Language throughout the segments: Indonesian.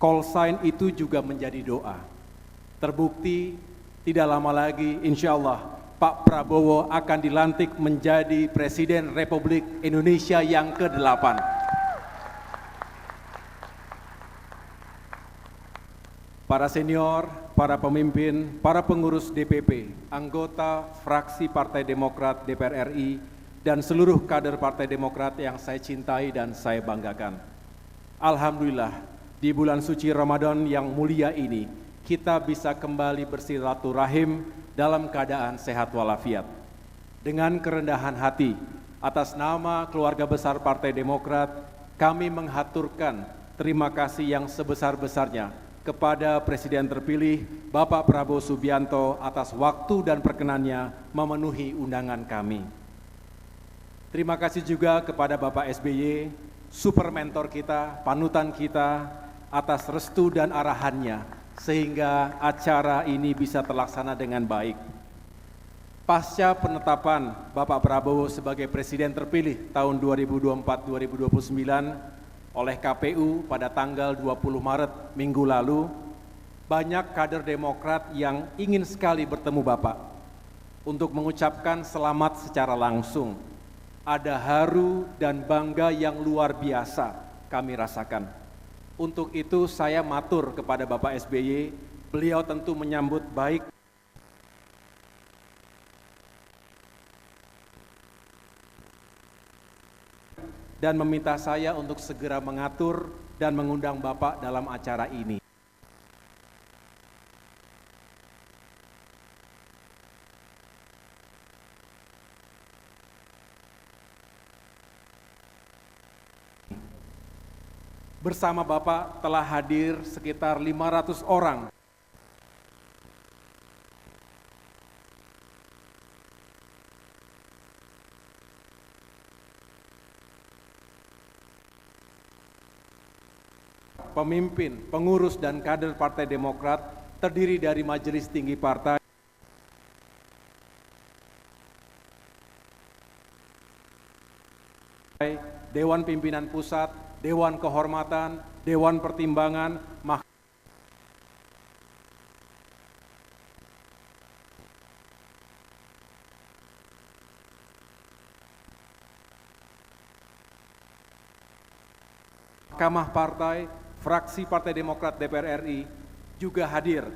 Call sign itu juga menjadi doa. Terbukti tidak lama lagi insya Allah Pak Prabowo akan dilantik menjadi Presiden Republik Indonesia yang ke-8. Para senior, para pemimpin, para pengurus DPP, anggota fraksi Partai Demokrat DPR RI, dan seluruh kader Partai Demokrat yang saya cintai dan saya banggakan. Alhamdulillah, di bulan suci Ramadan yang mulia ini, kita bisa kembali bersilaturahim dalam keadaan sehat walafiat. Dengan kerendahan hati, atas nama keluarga besar Partai Demokrat, kami menghaturkan terima kasih yang sebesar-besarnya kepada Presiden terpilih Bapak Prabowo Subianto atas waktu dan perkenannya memenuhi undangan kami. Terima kasih juga kepada Bapak SBY, super mentor kita, panutan kita, atas restu dan arahannya, sehingga acara ini bisa terlaksana dengan baik. Pasca penetapan Bapak Prabowo sebagai Presiden terpilih tahun 2024-2029, oleh KPU pada tanggal 20 Maret minggu lalu, banyak kader Demokrat yang ingin sekali bertemu Bapak untuk mengucapkan selamat secara langsung. Ada haru dan bangga yang luar biasa kami rasakan. Untuk itu saya matur kepada Bapak SBY, beliau tentu menyambut baik dan meminta saya untuk segera mengatur dan mengundang Bapak dalam acara ini. Bersama Bapak telah hadir sekitar 500 orang. Pemimpin, pengurus, dan kader Partai Demokrat terdiri dari Majelis Tinggi Partai, Dewan Pimpinan Pusat, Dewan Kehormatan, Dewan Pertimbangan, Mahkamah Partai, fraksi Partai Demokrat DPR RI juga hadir.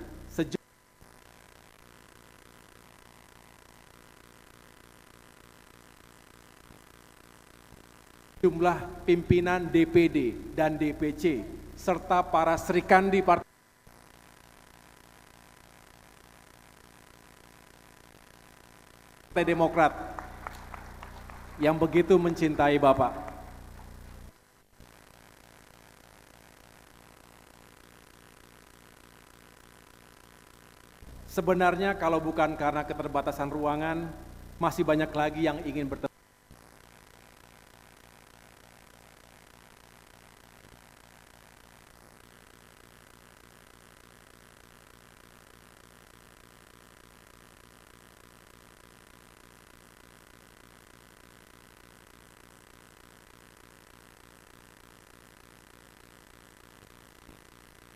Jumlah pimpinan DPD dan DPC serta para serikandi Partai Demokrat yang begitu mencintai Bapak. Sebenarnya kalau bukan karena keterbatasan ruangan, masih banyak lagi yang ingin bertemu.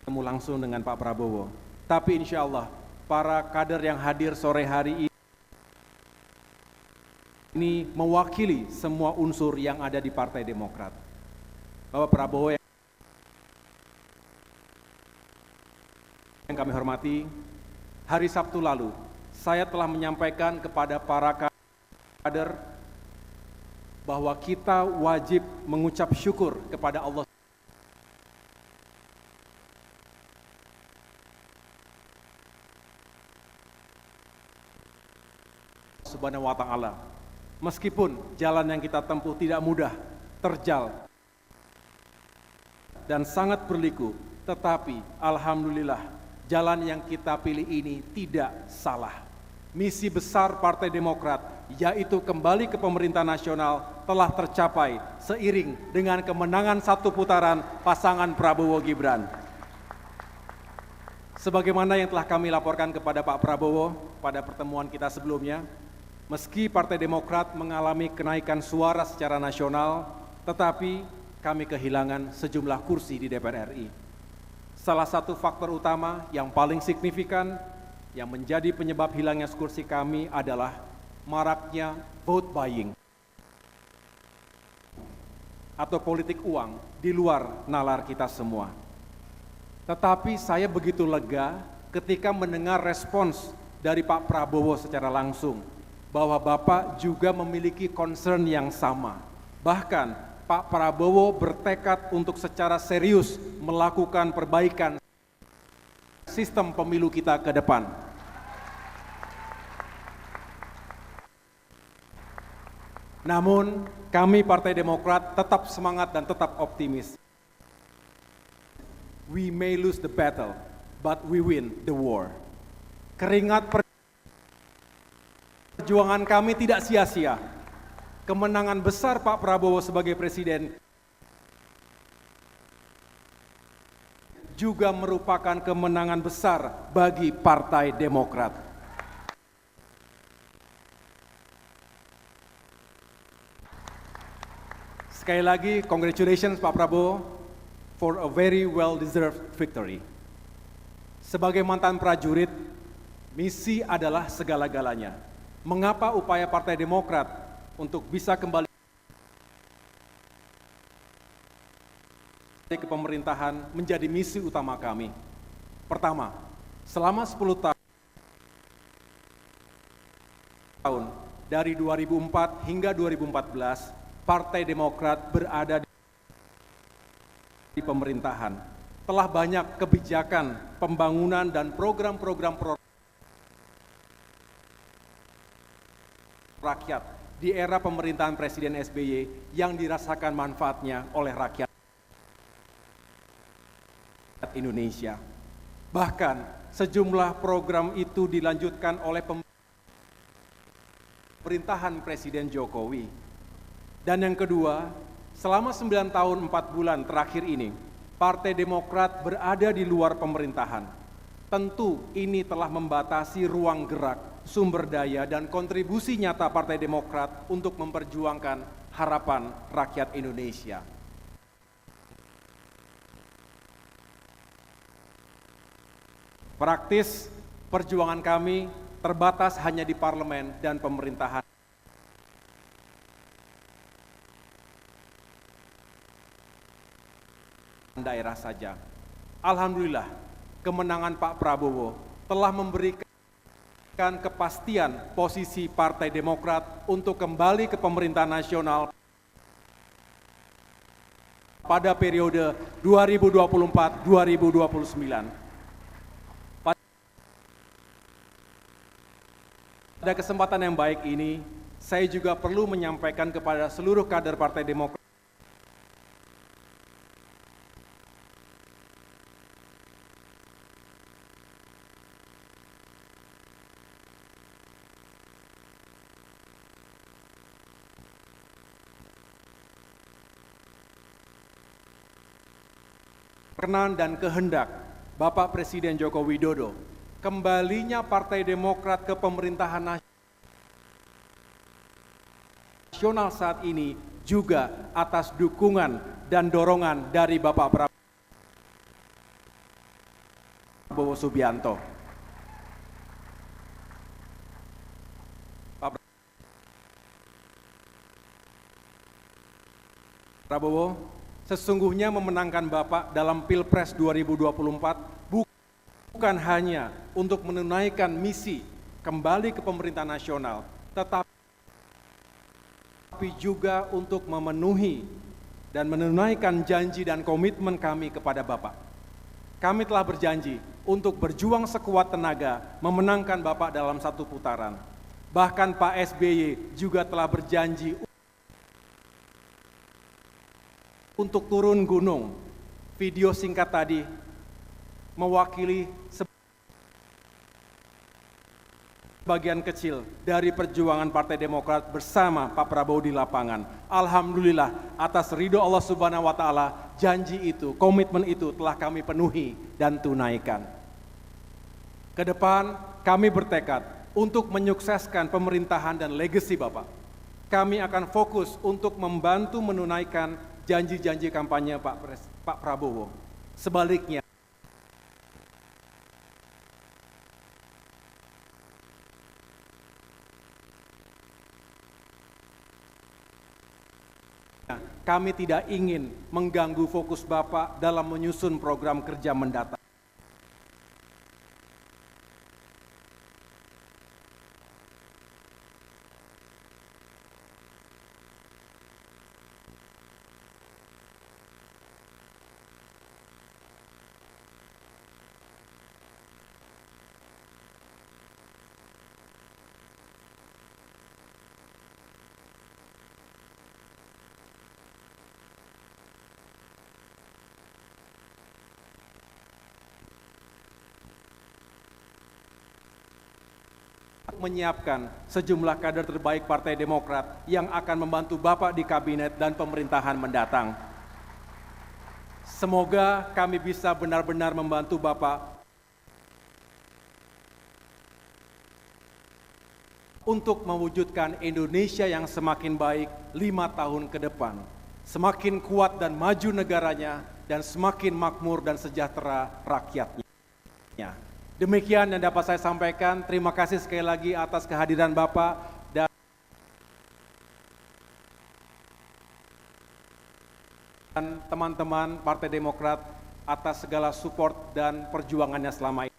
Ketemu langsung dengan Pak Prabowo. Tapi insya Allah, para kader yang hadir sore hari ini mewakili semua unsur yang ada di Partai Demokrat. Bapak Prabowo yang kami hormati, hari Sabtu lalu saya telah menyampaikan kepada para kader bahwa kita wajib mengucap syukur kepada Allah Subhanahu wa Ta'ala. Meskipun jalan yang kita tempuh tidak mudah, terjal, dan sangat berliku, tetapi alhamdulillah jalan yang kita pilih ini tidak salah. Misi besar Partai Demokrat, yaitu kembali ke pemerintah nasional, telah tercapai seiring dengan kemenangan satu putaran pasangan Prabowo Gibran. Sebagaimana yang telah kami laporkan kepada Pak Prabowo pada pertemuan kita sebelumnya, meski Partai Demokrat mengalami kenaikan suara secara nasional, tetapi kami kehilangan sejumlah kursi di DPR RI. Salah satu faktor utama yang paling signifikan yang menjadi penyebab hilangnya kursi kami adalah maraknya vote buying atau politik uang di luar nalar kita semua. Tetapi saya begitu lega ketika mendengar respons dari Pak Prabowo secara langsung bahwa Bapak juga memiliki concern yang sama. Bahkan Pak Prabowo bertekad untuk secara serius melakukan perbaikan sistem pemilu kita ke depan. Namun, kami Partai Demokrat tetap semangat dan tetap optimis. We may lose the battle, but we win the war. Keringat perjuangan kami tidak sia-sia. Kemenangan besar Pak Prabowo sebagai presiden juga merupakan kemenangan besar bagi Partai Demokrat. Sekali lagi, congratulations Pak Prabowo for a very well-deserved victory. Sebagai mantan prajurit, misi adalah segala-galanya. Mengapa upaya Partai Demokrat untuk bisa kembali ke pemerintahan menjadi misi utama kami? Pertama, selama 10 tahun, dari 2004 hingga 2014, Partai Demokrat berada di pemerintahan. Telah banyak kebijakan, pembangunan, dan program-program rakyat di era pemerintahan Presiden SBY yang dirasakan manfaatnya oleh rakyat Indonesia. Bahkan sejumlah program itu dilanjutkan oleh pemerintahan Presiden Jokowi. Dan yang kedua, selama 9 tahun 4 bulan terakhir ini, Partai Demokrat berada di luar pemerintahan. Tentu ini telah membatasi ruang gerak, sumber daya, dan kontribusi nyata Partai Demokrat untuk memperjuangkan harapan rakyat Indonesia. Praktis, perjuangan kami terbatas hanya di parlemen dan pemerintahan daerah saja. Alhamdulillah, kemenangan Pak Prabowo telah memberikan kepastian posisi Partai Demokrat untuk kembali ke pemerintahan nasional pada periode 2024-2029. Pada kesempatan yang baik ini, saya juga perlu menyampaikan kepada seluruh kader Partai Demokrat kenan dan kehendak Bapak Presiden Joko Widodo, kembalinya Partai Demokrat ke pemerintahan nasional saat ini juga atas dukungan dan dorongan dari Bapak Prabowo Subianto. Pak Prabowo, sesungguhnya memenangkan Bapak dalam Pilpres 2024 bukan hanya untuk menunaikan misi kembali ke pemerintahan nasional, tetapi juga untuk memenuhi dan menunaikan janji dan komitmen kami kepada Bapak. Kami telah berjanji untuk berjuang sekuat tenaga memenangkan Bapak dalam satu putaran. Bahkan Pak SBY juga telah berjanji untuk turun gunung. Video singkat tadi mewakili sebagian kecil dari perjuangan Partai Demokrat bersama Pak Prabowo di lapangan. Alhamdulillah, atas ridho Allah Subhanahu wa Ta'ala, janji itu, komitmen itu telah kami penuhi dan tunaikan. Kedepan, kami bertekad untuk menyukseskan pemerintahan dan legasi Bapak. Kami akan fokus untuk membantu menunaikan janji-janji kampanye Pak Prabowo. Sebaliknya, kami tidak ingin mengganggu fokus Bapak dalam menyusun program kerja mendatang. Menyiapkan sejumlah kader terbaik Partai Demokrat yang akan membantu Bapak di kabinet dan pemerintahan mendatang. Semoga kami bisa benar-benar membantu Bapak untuk mewujudkan Indonesia yang semakin baik 5 tahun ke depan, semakin kuat dan maju negaranya, dan semakin makmur dan sejahtera rakyatnya. Demikian yang dapat saya sampaikan. Terima kasih sekali lagi atas kehadiran Bapak dan teman-teman Partai Demokrat atas segala support dan perjuangannya selama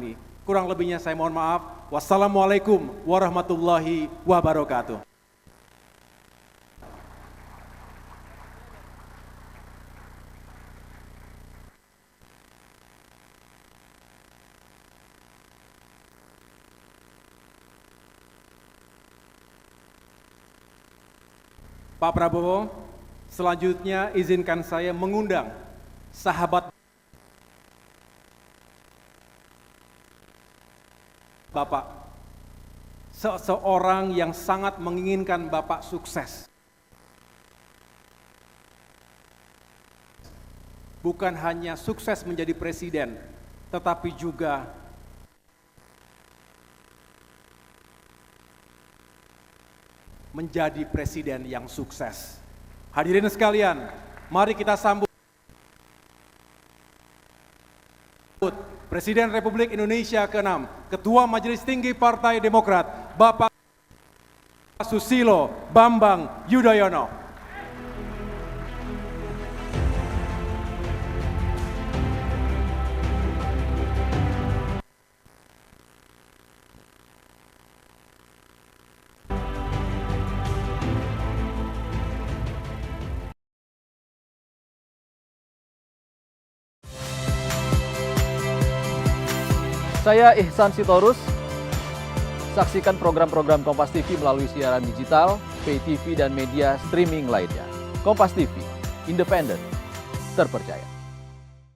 ini. Kurang lebihnya saya mohon maaf. Wassalamualaikum warahmatullahi wabarakatuh. Pak Prabowo, selanjutnya izinkan saya mengundang sahabat Bapak, seseorang yang sangat menginginkan Bapak sukses. Bukan hanya sukses menjadi presiden, tetapi juga menjadi presiden yang sukses. Hadirin sekalian, mari kita sambut Presiden Republik Indonesia ke-6, Ketua Majelis Tinggi Partai Demokrat, Bapak Susilo Bambang Yudhoyono. Saya Ihsan Sitorus. Saksikan program-program Kompas TV melalui siaran digital, pay TV, dan media streaming lainnya. Kompas TV, independen, terpercaya.